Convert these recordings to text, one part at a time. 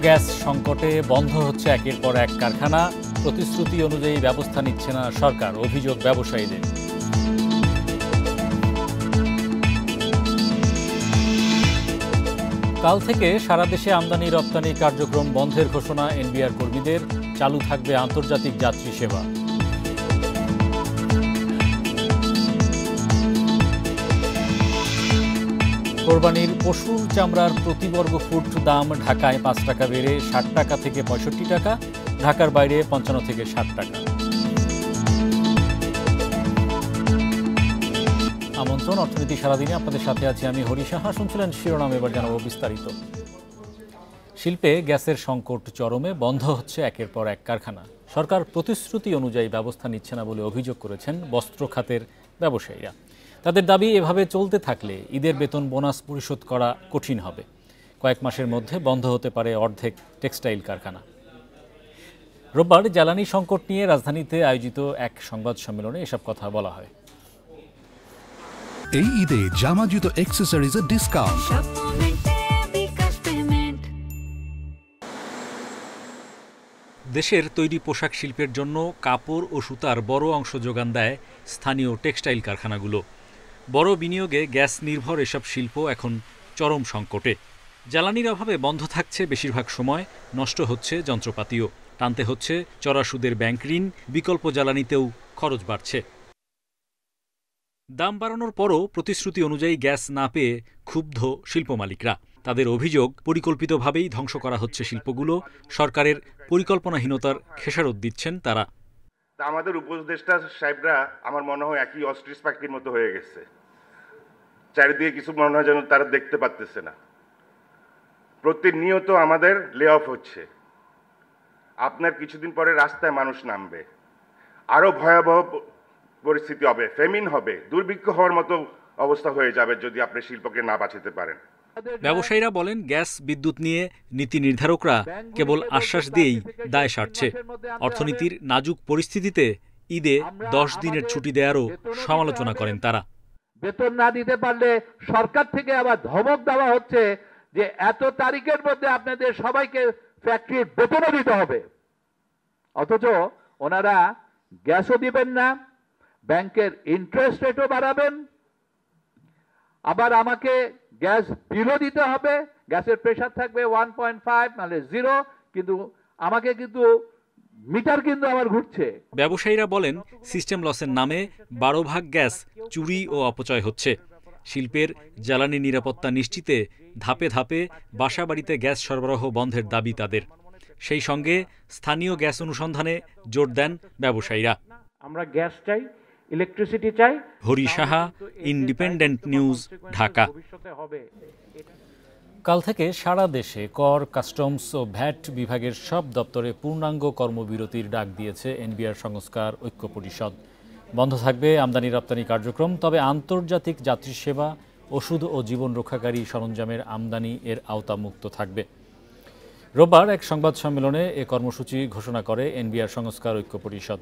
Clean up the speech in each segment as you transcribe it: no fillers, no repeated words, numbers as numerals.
Gas সংকটে বন্ধ হচ্ছে একের পর এক কারখানা। প্রতিশ্রুতি অনুযায়ী ব্যবস্থা নিচ্ছে না সরকার, অভিযোগ ব্যবসায়ীদের। কাল থেকে সারা দেশে আমদানি রপ্তানি কার্যক্রম বন্ধের ঘোষণা এনবিআর কর্মীদের। চালু থাকবে আন্তর্জাতিক যাত্রী সেবা। কোরবানির পশুর চামড়ার প্রতি বর্গ ফুট দাম ঢাকায় ৫ টাকা বেড়ে ৬০ টাকা থেকে ৬৫ টাকা, ঢাকার বাইরে ৫৫ থেকে ৬০ টাকা। আমন্ত্রণ অর্থনীতি সারাদিনে, আপনাদের সাথে আছি আমি হরি সাহা। শুনছিলেন শিরোনাম, এবার জানাবো বিস্তারিত। শিল্পে গ্যাসের সংকট চরমে, বন্ধ হচ্ছে একের পর এক কারখানা। সরকার প্রতিশ্রুতি অনুযায়ী ব্যবস্থা নিচ্ছে না বলে অভিযোগ করেছেন বস্ত্র খাতের ব্যবসায়ীরা। তাদের দাবি, এভাবে চলতে থাকলে ঈদের বেতন বোনাস পরিশোধ করা কঠিন হবে। কয়েক মাসের মধ্যে বন্ধ হতে পারে অর্ধেক টেক্সটাইল কারখানা। রোববার জ্বালানি সংকট নিয়ে রাজধানীতে আয়োজিত এক সংবাদ সম্মেলনে এসব কথা বলা হয়। এই ঈদে জামা জুতো অ্যাকসেসরিজের ডিসকাউন্ট। দেশের তৈরি পোশাক শিল্পের জন্য কাপড় ও সুতার বড় অংশ যোগান দেয় স্থানীয় টেক্সটাইল কারখানাগুলো। বড় বিনিয়োগে গ্যাস নির্ভর এসব শিল্প এখন চরম সংকটে। জ্বালানির অভাবে বন্ধ থাকছে বেশিরভাগ সময়, নষ্ট হচ্ছে যন্ত্রপাতিও, টানতে হচ্ছে চড়া সুদের ব্যাংক ঋণ, বিকল্প জ্বালানিতেও খরচ বাড়ছে। দাম বাড়ানোর পরও প্রতিশ্রুতি অনুযায়ী গ্যাস না পেয়ে ক্ষুব্ধ শিল্প মালিকরা। তাদের অভিযোগ, পরিকল্পিতভাবেই ধ্বংস করা হচ্ছে শিল্পগুলো। সরকারের পরিকল্পনাহীনতার খেসারত দিচ্ছেন তারা। আমাদের উপদেষ্টা সাহেবরা আমার মনে হয় একই অস্ট্রিচ পাখির মতো হয়ে গেছে। চারিদিকে কিছু মনে হয় যেন তারা দেখতে পারতেছে না। প্রতিনিয়ত আমাদের লে অফ হচ্ছে। আপনার কিছুদিন পরে রাস্তায় মানুষ নামবে, আরো ভয়াবহ পরিস্থিতি হবে, ফেমিন হবে, দুর্ভিক্ষ হওয়ার মতো অবস্থা হয়ে যাবে যদি আপনি শিল্পকে না বাঁচাতে পারেন। ব্যবসায়ীরা বলেন, গ্যাস বিদ্যুৎ নিয়ে নীতি নির্ধারকরা কেবল আশ্বাস দিয়েই দায় সারছে। অর্থনীতির নাজুক পরিস্থিতিতে ঈদে 10 দিনের ছুটি দেওয়ারও সমালোচনা করেন তারা। বেতন না দিতে পারলে সরকার থেকে আবার ধমক দেওয়া হচ্ছে যে এত তারিখের মধ্যে আপনাদের সবাইকে ফ্যাক্টরির বেতনও দিতে হবে। অথচ ওনারা গ্যাসও দিবেন না, ব্যাংকের ইন্টারেস্ট রেটও বাড়াবেন, আবার আমাকে গ্যাস বিলও দিতে হবে। গ্যাসের প্রেসার থাকবে 1.5 নাহলে 0, কিন্তু আমাকে কিন্তু মিটার কিন্তু আমার ঘুরছে। ব্যবসায়ীরা বলেন, সিস্টেম লসের নামে 12 ভাগ গ্যাস চুরি ও অপচয় হচ্ছে। শিল্পের জ্বালানি নিরাপত্তা নিশ্চিতে ধাপে ধাপে বাসাবাড়িতে গ্যাস সরবরাহ বন্ধের দাবি তাদের। সেই সঙ্গে স্থানীয় গ্যাস অনুসন্ধানে জোর দেন ব্যবসায়ীরা। আমরা গ্যাস চাই, ইলেকট্রিসিটি চাই। Hari Saha, independent news, Dhaka. কাল থেকে সারা দেশে কর, কাস্টমস ও ভ্যাট বিভাগের সব দপ্তরে পূর্ণাঙ্গ কর্মবিরতির ডাক দিয়েছে এনবিআর সংস্কার ঐক্য পরিষদ। বন্ধ থাকবে আমদানি রপ্তানি কার্যক্রম, তবে আন্তর্জাতিক যাত্রী সেবা, ওষুধ ও জীবন রক্ষাকারী সরঞ্জামের আমদানি এর আওতামুক্ত থাকবে। রোববার এক সংবাদ সম্মেলনে এ কর্মসূচি ঘোষণা করে এনবিআর সংস্কার ঐক্য পরিষদ।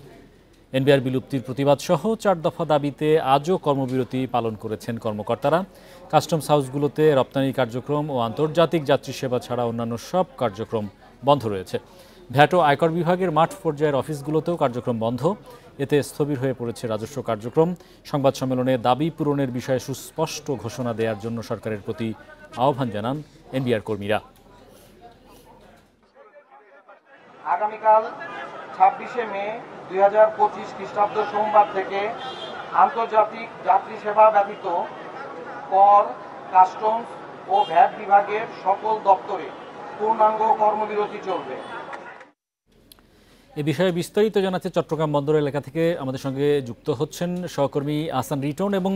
এনবিআর বিলুপ্তির প্রতিবাদ সহ 4 দফা দাবিতে আজও কর্মবিরতি পালন করেছেন কর্মকর্তারা। কাস্টমস হাউসগুলোতে রপ্তানি কার্যক্রম ও আন্তর্জাতিক যাত্রী সেবা ছাড়া অন্যান্য সব কার্যক্রম বন্ধ রয়েছে। ভ্যাট ও আয়কর বিভাগের মাঠ পর্যায়ের অফিসগুলোতেও কার্যক্রম বন্ধ। এতে স্থবির হয়ে পড়েছে রাজস্ব কার্যক্রম। সংবাদ সম্মেলনে দাবি পূরণের বিষয়ে সুস্পষ্ট ঘোষণা দেওয়ার জন্য সরকারের প্রতি আহ্বান জানান এনবিআর কর্মীরা। আগামীকাল 26শে মে 2025 খ্রিস্টাব্দ সোমবার থেকে আন্তর্জাতিক যাত্রী সেবা ব্যতীত কর, কাস্টমস ও ভ্যাট বিভাগের সকল দপ্তরে পূর্ণাঙ্গ কর্মবিরতি চলবে। এ বিষয়ে বিস্তারিত জানাতে চট্টগ্রাম বন্দর এলাকা থেকে আমাদের সঙ্গে যুক্ত হচ্ছেন সহকর্মী আহসান রিটন এবং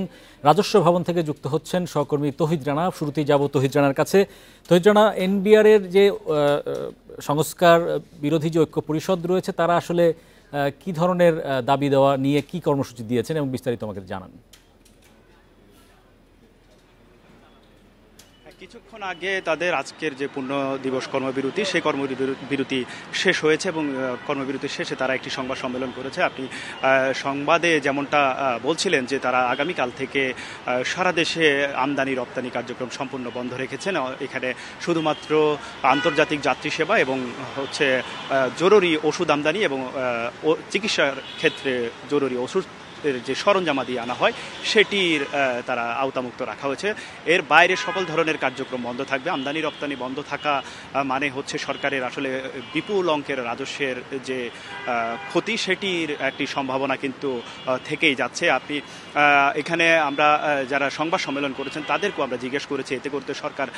রাজস্ব ভবন থেকে যুক্ত হচ্ছেন সহকর্মী তহিদ রানা। শুরুতেই যাব তহিদ রানার কাছে। তহিদ রানা, এনবিআরের যে সংস্কার বিরোধী যে ঐক্য পরিষদ রয়েছে, তারা আসলে কি ধরনের দাবি দেওয়া নিয়ে কি কর্মসূচি দিয়েছেন এবং বিস্তারিত আমাকে জানান। কিছুক্ষণ আগে তাদের আজকের যে পূর্ণ দিবস কর্মবিরতি সেই কর্মবিরতি শেষ হয়েছে এবং কর্মবিরতির শেষে তারা একটি সংবাদ সম্মেলন করেছে। আপনি সংবাদে যেমনটা বলছিলেন যে তারা আগামীকাল থেকে সারা দেশে আমদানি রপ্তানি কার্যক্রম সম্পূর্ণ বন্ধ রেখেছেন। এখানে শুধুমাত্র আন্তর্জাতিক যাত্রী সেবা এবং হচ্ছে জরুরি ওষুধ আমদানি এবং চিকিৎসার ক্ষেত্রে জরুরি ওষুধ যে সরঞ্জামাদি আনা হয় সেটির তারা আওতামুক্ত রাখা হয়েছে। এর বাইরে সকল ধরনের কার্যক্রম বন্ধ থাকবে। আমদানি রপ্তানি বন্ধ থাকা মানে হচ্ছে সরকারের আসলে বিপুল অঙ্কের রাজস্বের যে ক্ষতি সেটির একটি সম্ভাবনা কিন্তু থেকেই যাচ্ছে। আপনি এখানে আমরা যারা সংবাদ সম্মেলন করেছেন তাদেরকেও আমরা জিজ্ঞেস করেছি এতে করতে সরকার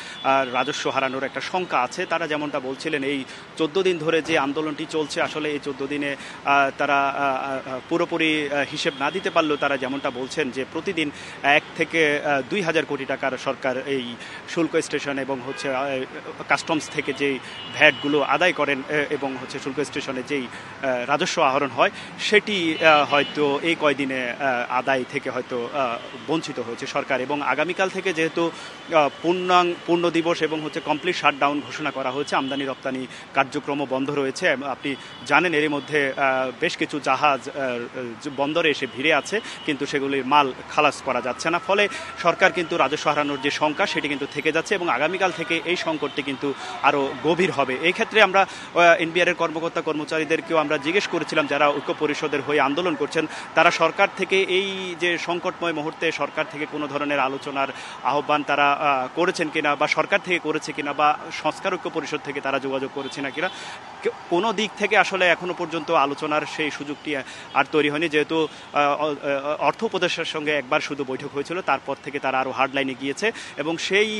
রাজস্ব হারানোর একটা শঙ্কা আছে। তারা যেমনটা বলছিলেন এই 14 দিন ধরে যে আন্দোলনটি চলছে আসলে এই 14 দিনে তারা পুরোপুরি হিসেব না দিতে পারলেও তারা যেমনটা বলছেন যে প্রতিদিন 1 থেকে 2,000 কোটি টাকার সরকার এই শুল্ক স্টেশন এবং হচ্ছে কাস্টমস থেকে যেই ভ্যাটগুলো আদায় করেন এবং হচ্ছে শুল্ক স্টেশনে যেই রাজস্ব আহরণ হয় সেটি হয়তো এই কয়দিনে আদায় থেকে হয়তো বঞ্চিত হয়েছে সরকার। এবং আগামীকাল থেকে যেহেতু পূর্ণ দিবস এবং হচ্ছে কমপ্লিট শাটডাউন ঘোষণা করা হয়েছে, আমদানি রপ্তানি কার্যক্রমও বন্ধ রয়েছে। আপনি জানেন এরই মধ্যে বেশ কিছু জাহাজ বন্দরে এসে ভিড়ে আছে কিন্তু সেগুলির মাল খালাস করা যাচ্ছে না। ফলে সরকার কিন্তু রাজস্ব হারানোর যে শঙ্কা সেটি কিন্তু থেকে যাচ্ছে এবং আগামীকাল থেকে এই সংকটটি কিন্তু আরও গভীর হবে। এই ক্ষেত্রে আমরা এনবিআর এর কর্মকর্তা কর্মচারীদেরকেও আমরা জিজ্ঞেস করেছিলাম যারা ঐক্য পরিষদের হয়ে আন্দোলন করছেন তারা সরকার থেকে এই যে সংকটময় মুহূর্তে সরকার থেকে কোনো ধরনের আলোচনার আহ্বান তারা করেছেন কিনা বা সরকার থেকে করেছে কিনা বা সংস্কার ঐক্য পরিষদ থেকে তারা যোগাযোগ করেছে না কিনা। কোনো দিক থেকে আসলে এখনো পর্যন্ত আলোচনার সেই সুযোগটি আর তৈরি হয়নি। যেহেতু অর্থ উপদেষ্টার সঙ্গে একবার শুধু বৈঠক হয়েছিল, তারপর থেকে তারা আরও হার্ডলাইনে গিয়েছে এবং সেই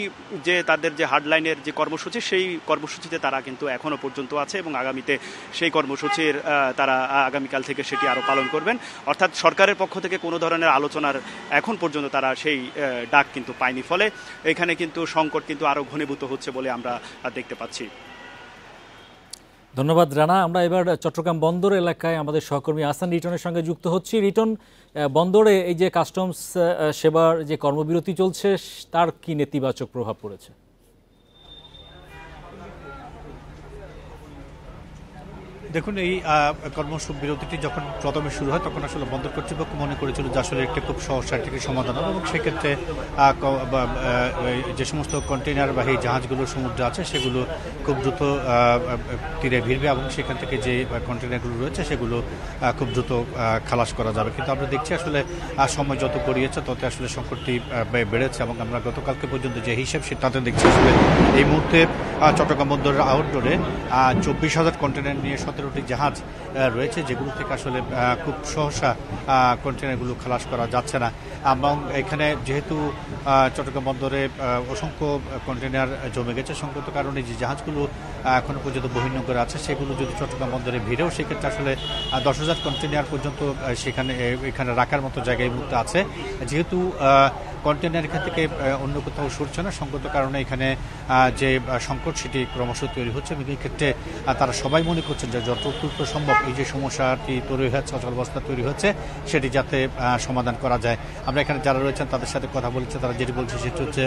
যে তাদের যে হার্ডলাইনের যে কর্মসূচি সেই কর্মসূচিতে তারা কিন্তু এখনও পর্যন্ত আছে এবং আগামীতে সেই কর্মসূচির তারা আগামীকাল থেকে সেটি আরও পালন করবেন। অর্থাৎ সরকারের পক্ষ থেকে কোনো ধরনের আলোচনার এখন পর্যন্ত তারা সেই ডাক কিন্তু পায়নি। ফলে এখানে কিন্তু সংকট কিন্তু আরও ঘনীভূত হচ্ছে বলে আমরা দেখতে পাচ্ছি। ধন্যবাদ রানা। আমরা এবার চট্টগ্রাম বন্দর এলাকায় আমাদের সহকর্মী আহসান রিটনের সঙ্গে যুক্ত হচ্ছি। রিটন, বন্দরে এই যে কাস্টমস সেবার যে কর্মবিরতি চলছে তার কি নেতিবাচক প্রভাব পড়েছে? দেখুন, এই কর্মবিরতিটি যখন প্রথমে শুরু হয় তখন আসলে বন্দর কর্তৃপক্ষ মনে করেছিল যে আসলে একটা খুব সহজ একটি সমাধান হবে এবং সেক্ষেত্রে যে সমস্ত কন্টেইনারবাহী জাহাজগুলো সমুদ্রে আছে সেগুলো খুব দ্রুত তীরে ভিড়বে এবং সেখান থেকে যে কন্টেইনারগুলো রয়েছে সেগুলো খুব দ্রুত খালাস করা যাবে। কিন্তু আমরা দেখছি আসলে সময় যত গড়িয়েছে তত আসলে সংকটটি বেড়েছে এবং আমরা গতকালকে পর্যন্ত যে হিসাব তাতে দেখছি আসলে এই মুহূর্তে চট্টগ্রাম বন্দরের আউটডোরে 24,000 কন্টেইনার নিয়ে 17টি জাহাজ রয়েছে যেগুলো থেকে আসলে খুব সহসা কন্টেইনারগুলো খালাস করা যাচ্ছে না। এবং এখানে যেহেতু চট্টগ্রাম বন্দরে অসংখ্য কন্টেইনার জমে গেছে সংকট কারণে যে জাহাজগুলো এখনো পর্যন্ত বহির্নোঙরে আছে সেগুলো যদি চট্টগ্রাম বন্দরে ভিড়েও সেক্ষেত্রে আসলে 10,000 কন্টেইনার পর্যন্ত এখানে রাখার মতো জায়গায় মুহূর্তে আছে। যেহেতু কন্টেইনার এখান থেকে অন্য কোথাও সরছে না সংকট কারণে এখানে যে সংকট সেটি ক্রমশ তৈরি হচ্ছে এবং এই ক্ষেত্রে তারা সবাই মনে করছেন যে যত দ্রুত সম্ভব এই যে সমস্যাটি তৈরি হচ্ছে অচলাবস্থা তৈরি হচ্ছে সেটি যাতে সমাধান করা যায়। আমরা এখানে যারা রয়েছেন তাদের সাথে কথা বলেছি, তারা যেটি বলছে সেটি হচ্ছে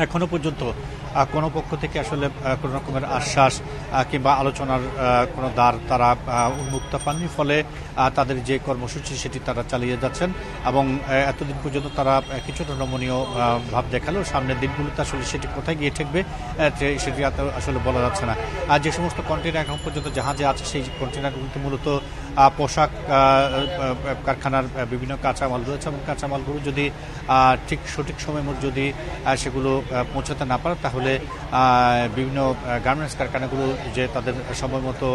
এখনো পর্যন্ত কোনো পক্ষ থেকে আসলে কোনো রকমের আশ্বাস কিংবা আলোচনার কোনো দ্বার তারা উন্মুক্ত পাননি। ফলে তাদের যে কর্মসূচি সেটি তারা চালিয়ে যাচ্ছেন এবং এতদিন পর্যন্ত তারা কিছুটা নমনীয় ভাব দেখালেও সামনের দিনগুলোতে আসলে সেটি কোথায় গিয়ে ঠেকবে সেটি আসলে বলা যাচ্ছে না। আর যে সমস্ত কন্টেইনার এখন পর্যন্ত জাহাজে আছে সেই কন্টেইনারগুলোতে মূলত পোশাক কারখানার বিভিন্ন কাঁচামাল রয়েছে এবং কাঁচামালগুলো যদি ঠিক সঠিক সময় মতো যদি সেগুলো পৌঁছাতে না পারে তাহলে বিভিন্ন গার্মেন্টস কারখানাগুলো যে তাদের সময় মতো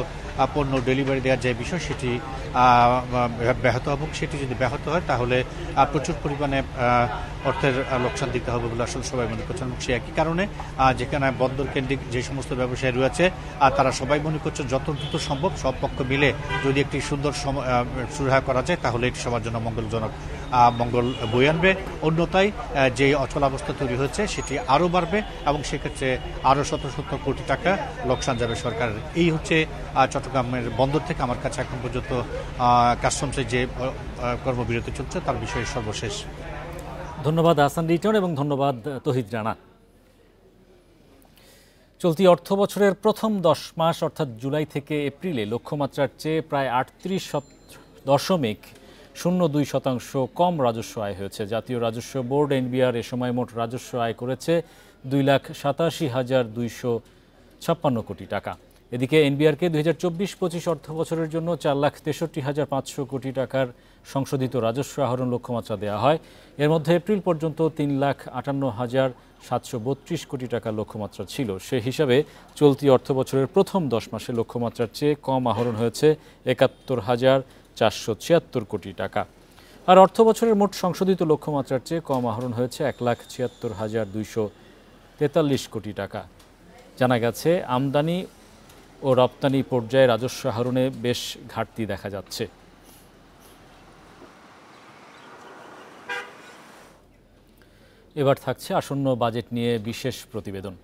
পণ্য ডেলিভারি দেওয়ার যে বিষয় সেটি ব্যাহত হবে। সেটি যদি ব্যাহত হয় তাহলে প্রচুর পরিমাণে অর্থের লোকসান দিতে হবে বলে আসলে সবাই মনে করছেন এবং সে একই কারণে যেখানে বন্দর কেন্দ্রিক যে সমস্ত ব্যবসায়ী রয়েছে তারা সবাই মনে করছে যত দ্রুত সম্ভব সব পক্ষ মিলে যদি একটি সুন্দর সুরাহা করা যায় তাহলে এটি সবার জন্য মঙ্গলজনক মঙ্গল বয়ে আনবে। অন্যথায় যে অচলাবস্থা তৈরি হয়েছে সেটি আরও বাড়বে এবং সেক্ষেত্রে আরও শত শত কোটি টাকা লোকসান যাবে সরকারের। এই হচ্ছে চট্টগ্রামের বন্দর থেকে আমার কাছে এখন পর্যন্ত কাস্টমসের যে কর্মবিরতি চলছে তার বিষয়ে সর্বশেষ। ধন্যবাদ আহসান রিটন এবং ধন্যবাদ তহিদ রানা। চলতি অর্থ বছরের প্রথম 10 মাস অর্থাৎ জুলাই থেকে এপ্রিলে লক্ষ্যমাত্রার চেয়ে প্রায় 38.02% কম রাজস্ব আয় হয়েছে। জাতীয় রাজস্ব বোর্ড এনবিআর এ সময় মোট রাজস্ব আয় করেছে 2,87,256 কোটি টাকা। এদিকে এনবিআরকে 2024-25 অর্থ বছরের জন্য 4,63,500 কোটি টাকার সংশোধিত রাজস্ব আহরণ লক্ষ্যমাত্রা দেওয়া হয়। এর মধ্যে এপ্রিল পর্যন্ত 3,58,732 কোটি টাকার লক্ষ্যমাত্রা ছিল। সে হিসাবে চলতি অর্থ বছরের প্রথম 10 মাসে লক্ষ্যমাত্রার চেয়ে কম আহরণ হয়েছে 71,476 কোটি টাকা। আর অর্থ বছরের মোট সংশোধিত লক্ষ্যমাত্রার চেয়ে কম আহরণ হয়েছে 1,76,243 কোটি টাকা। জানা গেছে আমদানি ও রপ্তানি পর্যায়ে রাজস্ব আহরণে বেশ ঘাটতি দেখা যাচ্ছে। এবার থাকছে আসন্ন বাজেট নিয়ে বিশেষ প্রতিবেদন।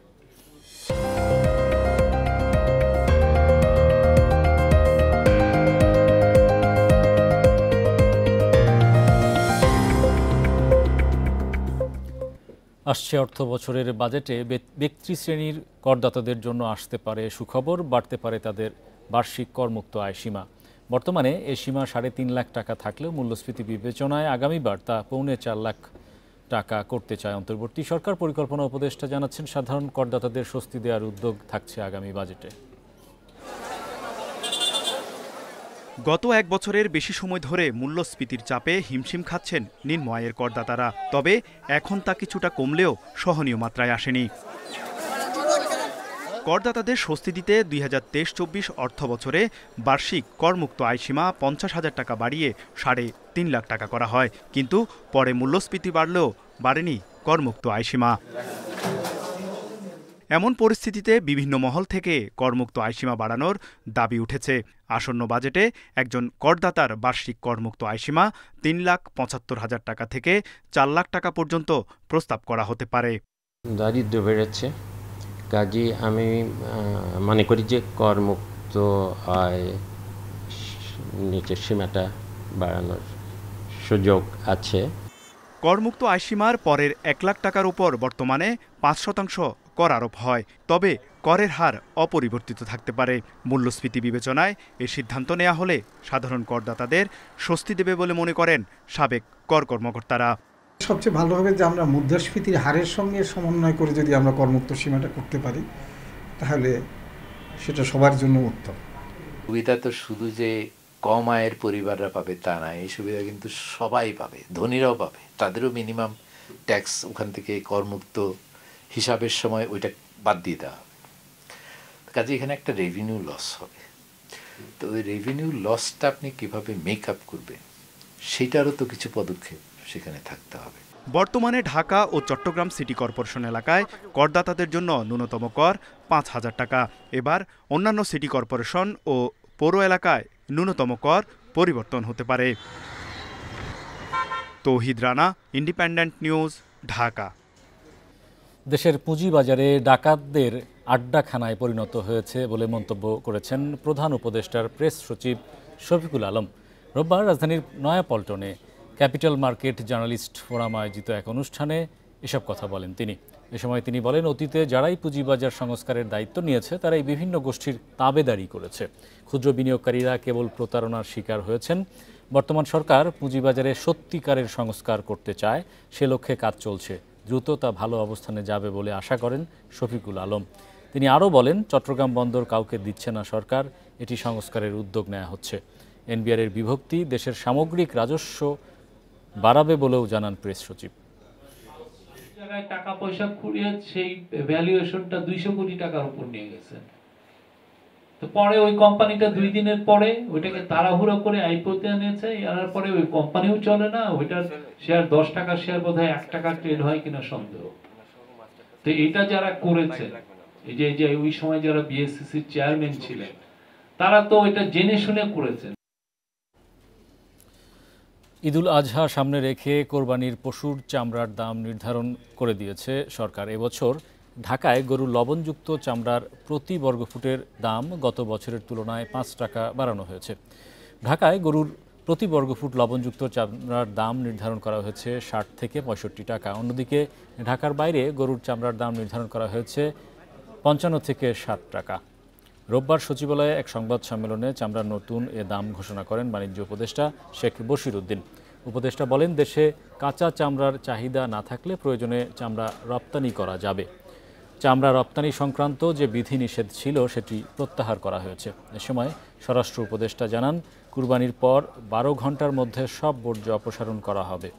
আসছে অর্থ বছরের বাজেটে ব্যক্তি শ্রেণীর করদাতাদের জন্য আসতে পারে সুখবর, বাড়তে পারে তাদের বার্ষিক করমুক্ত আয় সীমা। বর্তমানে এ সীমা 3.5 লাখ টাকা থাকলেও মূল্যস্ফীতি বিবেচনায় আগামীবার তা 4.25 লাখ টাকা করতে চায় অন্তর্বর্তী সরকার। পরিকল্পনা উপদেষ্টা জানাচ্ছেন, সাধারণ করদাতাদের স্বস্তি দেওয়ার উদ্যোগ থাকছে আগামী বাজেটে। গত এক বছরের বেশি সময় ধরে মূল্যস্ফীতির চাপে হিমশিম খাচ্ছেন নিম্ন আয়ের করদাতারা। তবে এখন তা কিছুটা কমলেও সহনীয় মাত্রায় আসেনি। করদাতাদের স্বস্তি দিতে 2023-24 অর্থ বছরে বার্ষিক করমুক্ত আয়সীমা 50,000 টাকা বাড়িয়ে 3.5 লাখ টাকা করা হয়। কিন্তু পরে মূল্যস্ফীতি বাড়লেও বাড়েনি করমুক্ত আয়সীমা। এমন পরিস্থিতিতে বিভিন্ন মহল থেকে করমুক্ত আয়সীমা বাড়ানোর দাবি উঠেছে। আসন্ন বাজেটে একজন করদাতার বার্ষিক করমুক্ত আয়সীমা 3,75,000 টাকা থেকে 4 লাখ টাকা পর্যন্ত প্রস্তাব করা হতে পারে। দারিদ্র বেড়েছে, কাজে আমি মনে করি যে করমুক্ত আয় নিচের সীমাটা বাড়ানোর সুযোগ আছে। করমুক্ত আয়সীমার পরের 1 লাখ টাকার উপর বর্তমানে 5% কর আরোপ হয়। তবে করের হার অপরিবর্তিত থাকতে পারে। মূল্যস্ফীতি বিবেচনায় এই সিদ্ধান্ত নেওয়া হলে সাধারণ করদাতাদের স্বস্তি দেবে বলে মনে করেন সাবেক কর কর্মকর্তারা। সবচেয়ে ভালো হবে যে আমরা মুদ্রাস্ফীতির হারের সঙ্গে সমন্বয় করে যদি আমরা করমুক্ত সীমাটা করতে পারি, তাহলে সেটা সবার জন্য উত্তম। সুবিধা তো শুধু যে কম আয়ের পরিবাররা পাবে তা না, এই সুবিধা কিন্তু সবাই পাবে, ধনীরাও পাবে। তাদেরও মিনিমাম ট্যাক্স ওখান থেকে করমুক্ত হিসাবের সময় ওইটা বাদ দিয়ে দেওয়া হবে। কাজে এখানে একটা রেভিনিউ লস হবে। তো ওই রেভিনিউ লসটা আপনি কিভাবে মেক আপ করবেন, সেটারও তো কিছু পদক্ষেপ সেখানে থাকতে হবে। বর্তমানে ঢাকা ও চট্টগ্রাম সিটি কর্পোরেশন এলাকায় করদাতাদের জন্য ন্যূনতম কর 5,000 টাকা। এবার অন্যান্য সিটি কর্পোরেশন ও পৌর এলাকায় ন্যূনতম কর পরিবর্তন হতে পারে। তৌহিদ রানা, ইন্ডিপেন্ডেন্ট নিউজ, ঢাকা। দেশের পুঁজিবাজারে ডাকাতদের আড্ডাখানায় পরিণত হয়েছে বলে মন্তব্য করেছেন প্রধান উপদেষ্টার প্রেস সচিব শফিকুল আলম। রোববার রাজধানীর নয়াপল্টনে ক্যাপিটাল মার্কেট জার্নালিস্ট ফোরাম আয়োজিত এক অনুষ্ঠানে এসব কথা বলেন তিনি। এ সময় তিনি বলেন, অতীতে যারাই পুঁজিবাজার সংস্কারের দায়িত্ব নিয়েছে তারাই বিভিন্ন গোষ্ঠীর তাবেদারি করেছে। ক্ষুদ্র বিনিয়োগকারীরা কেবল প্রতারণার শিকার হয়েছেন। বর্তমান সরকার পুঁজিবাজারে সত্যিকারের সংস্কার করতে চায়, সে লক্ষ্যে কাজ চলছে। দ্রুত তা ভালো অবস্থানে যাবে বলে আশা করেন শফিকুল আলম। তিনি আরও বলেন, চট্টগ্রাম বন্দর কাউকে দিচ্ছে না সরকার, এটি সংস্কারের উদ্যোগ নেওয়া হচ্ছে। এনবিআরের বিভক্তি দেশের সামগ্রিক রাজস্ব বাড়াবে বলেও জানান প্রেস সচিব। জায়গায় টাকা পয়সা খুঁড়িয়ে সেই ভ্যালুয়েশনটা 200 কোটি টাকার উপর নিয়ে গেছেন। তো পরে ওই কোম্পানিটা 2 দিনের পরে ওইটাকে তাড়াহুড়ো করে আইপিওতে এনেছে, এর পরে ওই কোম্পানিও চলে না, ওইটার শেয়ার 10 টাকার শেয়ার বোধহয় 1 টাকা ট্রেড হয় কিনা সন্দেহ। তো এটা যারা করেছে, এই যে ওই সময় যারা বিএসসিসির চেয়ারম্যান ছিলেন, তারা তো এটা জেনে শুনে করেছেন। ঈদুল আজহা সামনে রেখে কোরবানির পশুর চামড়ার দাম নির্ধারণ করে দিয়েছে সরকার। এবছর ঢাকায় গরুর লবণযুক্ত চামড়ার প্রতি বর্গফুটের দাম গত বছরের তুলনায় 5 টাকা বাড়ানো হয়েছে। ঢাকায় গরুর প্রতি বর্গফুট লবণযুক্ত চামড়ার দাম নির্ধারণ করা হয়েছে 60 থেকে 65 টাকা। অন্যদিকে ঢাকার বাইরে গরুর চামড়ার দাম নির্ধারণ করা হয়েছে 55 থেকে 60 টাকা। রোববার সচিবালয়ে এক সংবাদ সম্মেলনে চামড়ার নতুন এ দাম ঘোষণা করেন বাণিজ্য উপদেষ্টা শেখ বশির উদ্দিন। উপদেষ্টা বলেন, দেশে কাঁচা চামড়ার চাহিদা না থাকলে প্রয়োজনে চামড়া রপ্তানি করা যাবে। চামড়া রপ্তানি সংক্রান্ত যে বিধিনিষেধ ছিল সেটি প্রত্যাহার করা হয়েছে। এ সময় স্বরাষ্ট্র উপদেষ্টা জানান, কুরবানির পর 12 ঘন্টার মধ্যে সব বর্জ্য অপসারণ করা হবে।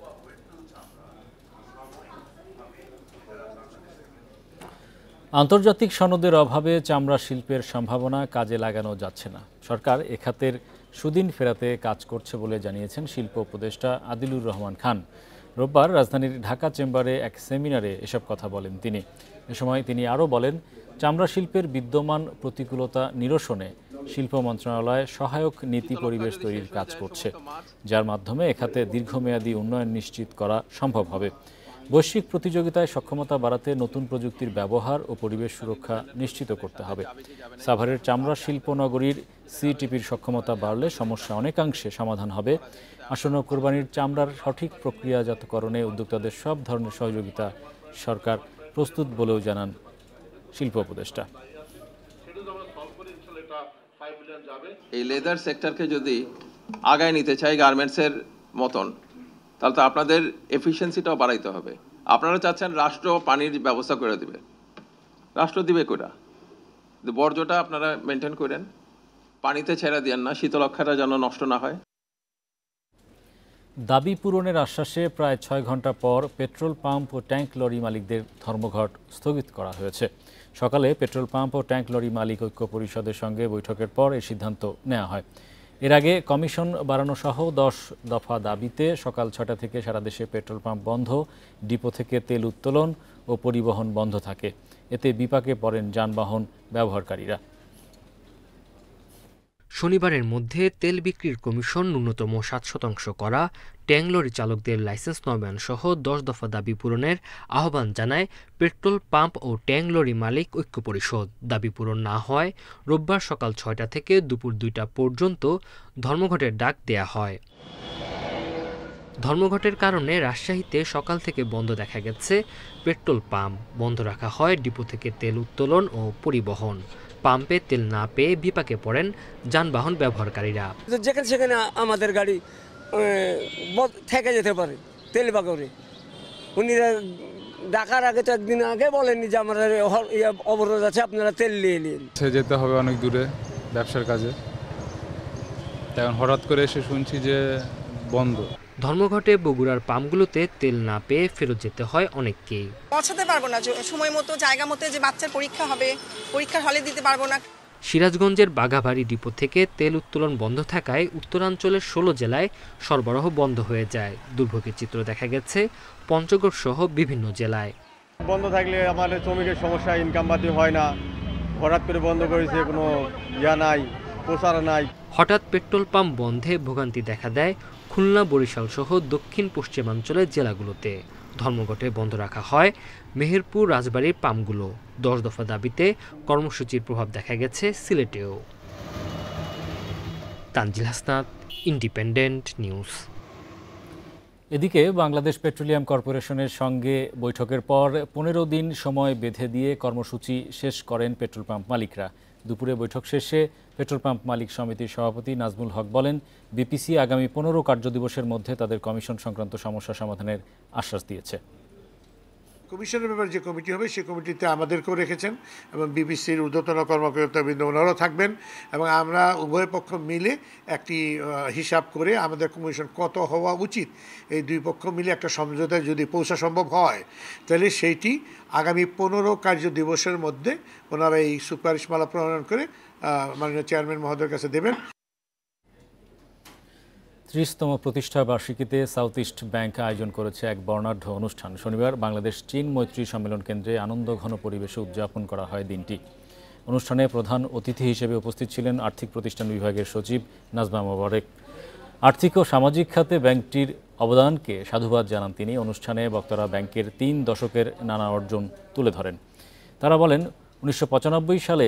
আন্তর্জাতিক সনদের অভাবে চামড়া শিল্পের সম্ভাবনা কাজে লাগানো যাচ্ছে না। সরকার এ খাতের সুদিন ফেরাতে কাজ করছে বলে জানিয়েছেন শিল্প উপদেষ্টা আদিলুর রহমান খান। রোববার রাজধানীর ঢাকা চেম্বারে এক সেমিনারে এসব কথা বলেন তিনি। এ সময় তিনি আরও বলেন, চামড়া শিল্পের বিদ্যমান প্রতিকূলতা নিরসনে শিল্প মন্ত্রণালয় সহায়ক নীতি পরিবেশ তৈরির কাজ করছে, যার মাধ্যমে এ খাতে দীর্ঘমেয়াদী উন্নয়ন নিশ্চিত করা সম্ভব হবে। বৈশ্বিক প্রতিযোগিতায় সক্ষমতা বাড়াতে নতুন প্রযুক্তির ব্যবহার ও পরিবেশ সুরক্ষা নিশ্চিত করতে হবে। সাভারের চামড়া শিল্প নগরীর সিটিপির সক্ষমতা বাড়লে সমস্যা অনেকাংশে সমাধান হবে। আসন্ন কোরবানির চামড়ার সঠিক প্রক্রিয়াজাতকরণে উদ্যোক্তাদের সব ধরনের সহযোগিতা সরকার প্রস্তুত বলেও জানান শিল্প উপদেষ্টা। এই লেদার সেক্টরকে যদি আগায় নিতে চাই গার্মেন্টসের মতন, তাহলে তো আপনাদের এফিসিয়েন্সিটাও বাড়াইতে হবে। আপনারা চাচ্ছেন রাষ্ট্র পানির ব্যবস্থা করে দেবে, রাষ্ট্র দিবে কইরা, বর্জ্যটা আপনারা মেনটেন করেন, পানিতে ছেড়ে দেন না, শীতলক্ষাটা যেন নষ্ট না হয়। দাবি পূরণের আশ্বাসে প্রায় 6 ঘন্টা পর পেট্রোল পাম্প ও ট্যাঙ্ক লরি মালিকদের ধর্মঘট স্থগিত করা হয়েছে। সকালে পেট্রোল পাম্প ও ট্যাঙ্ক লরি মালিক ঐক্য পরিষদের সঙ্গে বৈঠকের পর এই সিদ্ধান্ত নেওয়া হয়। এর আগে কমিশন বাড়ানো সহ 10 দফা দাবিতে সকাল 6টা থেকে সারা দেশে পেট্রোল পাম্প বন্ধ, ডিপো থেকে তেল উত্তোলন ও পরিবহন বন্ধ থাকে। এতে বিপাকে পড়েন যানবাহন ব্যবহারকারীরা। শনিবারের মধ্যে তেল বিক্রির কমিশন ন্যূনতম 7% করা, ট্যাঙ্ক লরি চালকদের লাইসেন্স নবায়ন সহ 10 দফা দাবি পূরণের আহ্বান জানায় পেট্রোল পাম্প ও ট্যাঙ্ক লরি মালিক ঐক্য পরিষদ। দাবি পূরণ না হয় রোববার সকাল 6টা থেকে দুপুর 2টা পর্যন্ত ধর্মঘটের ডাক দেয়া হয়। ধর্মঘটের কারণে রাজশাহীতে সকাল থেকে বন্ধ দেখা গেছে পেট্রোল পাম্প, বন্ধ রাখা হয় ডিপো থেকে তেল উত্তোলন ও পরিবহন। পাম্পে তেল না পেয়ে বিপাকে পড়েন যানবাহন ব্যবহারকারীরা। যেখানে সেখানে আমাদের গাড়ি থেকে যেতে পারে তেল বাগরে। উনি ডাকার আগে তো একদিন আগে বলেননি যে আমরা অবরোধ আছে, আপনারা তেল নিয়ে নিন। যেতে হবে অনেক দূরে ব্যবসার কাজে, এখন হঠাৎ করে এসে শুনছি যে বন্ধ। ধর্মঘটে বগুড়ার পাম্পগুলোতে তেল না পেয়ে ফেরত যেতে হয় অনেককেই। পৌঁছাতে পারবো না সময় মতো, জায়গা মতো, যে বাচ্চার পরীক্ষা হবে পরীক্ষার হলে দিতে পারবো না। সিরাজগঞ্জের বাঘাবাড়ি ডিপো থেকে তেল উত্তোলন বন্ধ থাকায় উত্তরাঞ্চলের 16 জেলায় সরবরাহ বন্ধ হয়ে যায়। দুর্ভোগের চিত্র দেখা গেছে পঞ্চগড় সহ বিভিন্ন জেলায়। বন্ধ থাকলে আমাদের শ্রমিকের সমস্যা, ইনকাম পাতি হয় না। হঠাৎ করে বন্ধ করেছে, কোনো নাই, প্রচার নাই। হঠাৎ পেট্রোল পাম্প বন্ধে ভোগান্তি দেখা দেয় খুলনা, বরিশাল সহ দক্ষিণ পশ্চিমাঞ্চলের জেলাগুলোতে। ধর্মঘটে বন্ধ রাখা হয় মেহেরপুর, রাজবাড়ির পাম্পগুলো। 10 দফা দাবিতে কর্মসূচির প্রভাব দেখা গেছে সিলেটেও। Tanzil Hasnat, independent news. এদিকে বাংলাদেশ পেট্রোলিয়াম কর্পোরেশনের সঙ্গে বৈঠকের পর 15 দিন সময় বেঁধে দিয়ে কর্মসূচি শেষ করেন পেট্রোল পাম্প মালিকরা। দুপুরে বৈঠক শেষে পেট্রোল পাম্প মালিক সমিতির সভাপতি নাজমুল হক বলেন, বিপিসি আগামী 15 কার্যদিবসের মধ্যে তাদের কমিশন সংক্রান্ত সমস্যা সমাধানের আশ্বাস দিয়েছে। কমিশনের ব্যাপারে যে কমিটি হবে সেই কমিটিতে আমাদেরকেও রেখেছেন এবং বিবিসির ঊর্ধ্বতন কর্মকর্তাবৃন্দ ওনারাও থাকবেন এবং আমরা উভয় পক্ষ মিলে একটি হিসাব করে আমাদের কমিশন কত হওয়া উচিত, এই দুই পক্ষ মিলে একটা সমঝোতায় যদি পৌঁছা সম্ভব হয় তাহলে সেইটি আগামী 15 কার্য দিবসের মধ্যে ওনারা এই সুপারিশমালা প্রণয়ন করে মাননীয় চেয়ারম্যান মহোদয়ের কাছে দেবেন। 30তম প্রতিষ্ঠা বার্ষিকীতে সাউথ ইস্ট ব্যাংক আয়োজন করেছে এক বর্ণাঢ্য অনুষ্ঠান। শনিবার বাংলাদেশ চীন মৈত্রী সম্মেলন কেন্দ্রে আনন্দঘন পরিবেশে উদযাপন করা হয় দিনটি। অনুষ্ঠানে প্রধান অতিথি হিসেবে উপস্থিত ছিলেন আর্থিক প্রতিষ্ঠান বিভাগের সচিব নাজমা মোবারক। আর্থিক ও সামাজিক খাতে ব্যাংকটির অবদানকে সাধুবাদ জানান তিনি। অনুষ্ঠানে বক্তারা ব্যাংকের 3 দশকের নানা অর্জন তুলে ধরেন। তারা বলেন, 1995 সালে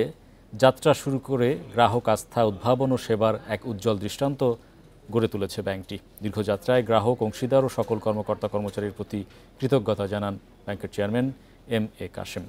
যাত্রা শুরু করে গ্রাহক আস্থা, উদ্ভাবন ও সেবার এক উজ্জ্বল দৃষ্টান্ত গড়ে তুলেছে ব্যাংকটি। দীর্ঘযাত্রায় গ্রাহক, অংশীদার ও সকল কর্মকর্তা কর্মচারীর প্রতি কৃতজ্ঞতা জানান ব্যাংকের চেয়ারম্যান এম এ কাশেম।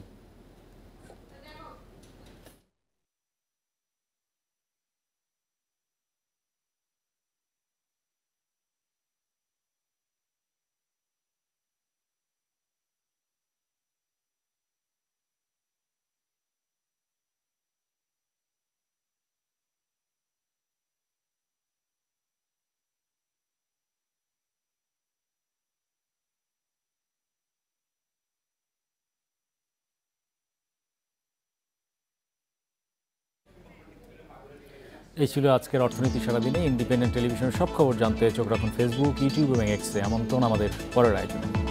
এই ছিল আজকের অর্থনীতি সারাদিনে। ইন্ডিপেন্ডেন্ট টেলিভিশনের সব খবর জানতে চোখ রাখুন ফেসবুক, ইউটিউব এবং এক্সে। আমন্ত্রণ আমাদের পরের আয়োজনে।